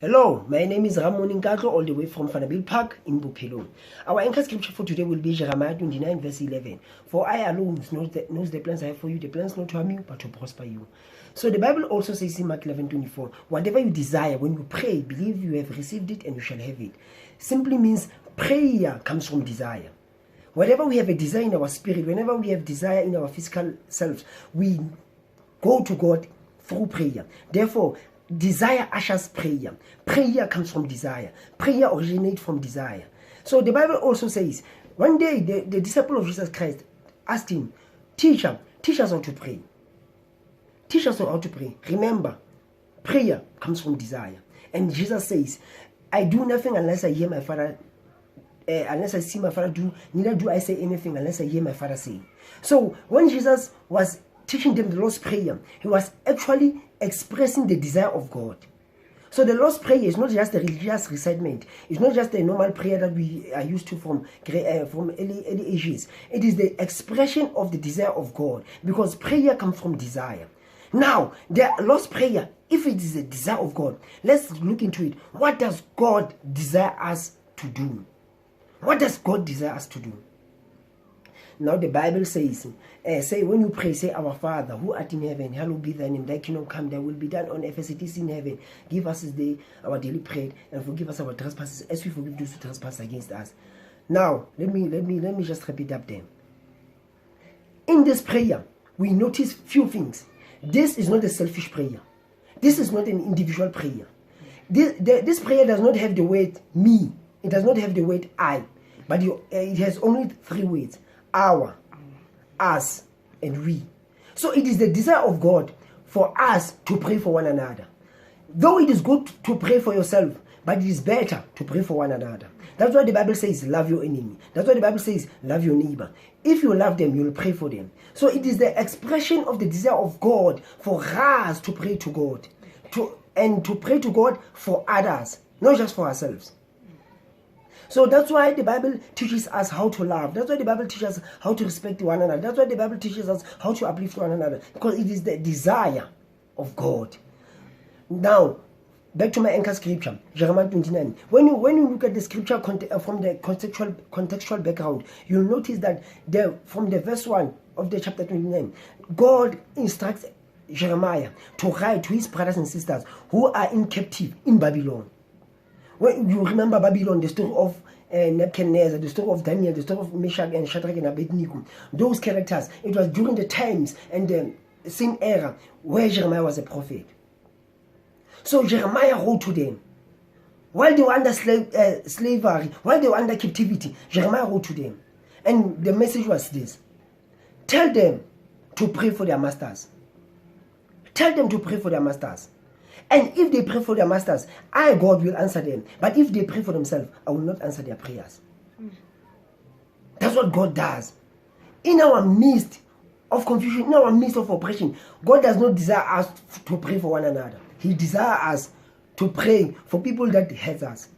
Hello, my name is Ramon Nkatlo, all the way from Fanabil Park in Bophelong. Our anchor scripture for today will be Jeremiah 29 verse 11. For I alone knows the plans I have for you, the plans not to harm you, but to prosper you. So the Bible also says in Mark 11:24, whatever you desire, when you pray, believe you have received it and you shall have it. Simply means prayer comes from desire. Whenever we have a desire in our spirit, whenever we have desire in our physical selves, we go to God through prayer. Therefore, desire ushers prayer. Prayer comes from desire. Prayer originates from desire. So the Bible also says, one day the disciple of Jesus Christ asked him, Teacher, teach us how to pray. Teach us how to pray. Remember, prayer comes from desire. And Jesus says, I do nothing unless I hear my Father, unless I see my Father do, neither do I say anything unless I hear my Father say. So when Jesus was teaching them the Lord's Prayer, he was actually expressing the desire of God. So the Lord's Prayer is not just a religious recitement. It's not just a normal prayer that we are used to from early ages. It is the expression of the desire of God, because prayer comes from desire. Now, the Lord's Prayer, if it is a desire of God, let's look into it. What does God desire us to do? What does God desire us to do? Now the Bible says, when you pray, say, Our Father, who art in heaven, hallowed be thy name, thy kingdom come, thy will be done on earth as it is in heaven. Give us this day our daily bread, and forgive us our trespasses, as we forgive those who trespass against us. Now, let me just repeat up there. In this prayer, we notice few things. This is not a selfish prayer. This is not an individual prayer. This prayer does not have the word me. It does not have the word I. But it has only three words. Our, us, and we. So it is the desire of God for us to pray for one another. Though it is good to pray for yourself, but it is better to pray for one another. That's why the Bible says, love your enemy. That's why the Bible says, love your neighbor. If you love them, you'll pray for them. So it is the expression of the desire of God for us to pray to God. To pray to God for others, not just for ourselves. So that's why the Bible teaches us how to love. That's why the Bible teaches us how to respect one another. That's why the Bible teaches us how to uplift one another. Because it is the desire of God. Now, back to my anchor scripture, Jeremiah 29. When you look at the scripture from the contextual background, you'll notice that from the verse 1 of the chapter 29, God instructs Jeremiah to write to his brothers and sisters who are in captivity in Babylon. When you remember Babylon, the story of Nebuchadnezzar, the story of Daniel, the story of Meshach and Shadrach and Abednego, those characters, it was during the times and the same era where Jeremiah was a prophet. So Jeremiah wrote to them. While they were under slavery, while they were under captivity, Jeremiah wrote to them. And the message was this. Tell them to pray for their masters. Tell them to pray for their masters. And if they pray for their masters, I, God, will answer them. But if they pray for themselves, I will not answer their prayers. That's what God does. In our midst of confusion, in our midst of oppression, God does not desire us to pray for one another. He desires us to pray for people that hate us,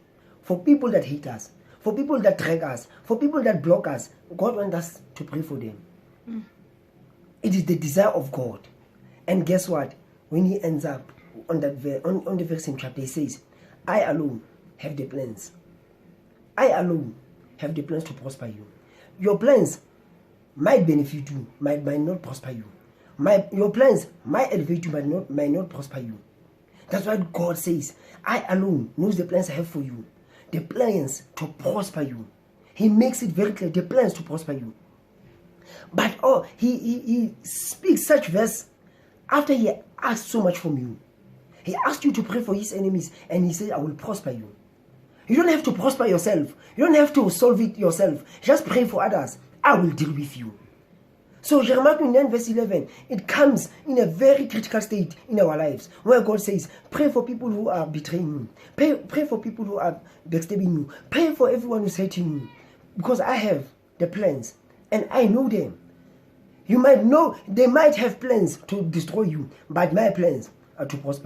for people that hate us, for people that drag us, for people that block us. God wants us to pray for them. It is the desire of God. And guess what? When he ends up on the very same chapter, he says, I alone have the plans. I alone have the plans to prosper you. Your plans might benefit you, might not prosper you. Your plans might elevate you, but might not prosper you. That's why God says, I alone knows the plans I have for you. The plans to prosper you. He makes it very clear, the plans to prosper you. But he speaks such verse after he asked so much from you. He asked you to pray for his enemies, and he said, I will prosper you. You don't have to prosper yourself. You don't have to solve it yourself. Just pray for others. I will deal with you. So Jeremiah 29 verse 11, it comes in a very critical state in our lives, where God says, pray for people who are betraying you. Pray for people who are backstabbing you. Pray for everyone who's hating you. Because I have the plans, and I know them. You might know, they might have plans to destroy you, but my plans are to prosper you.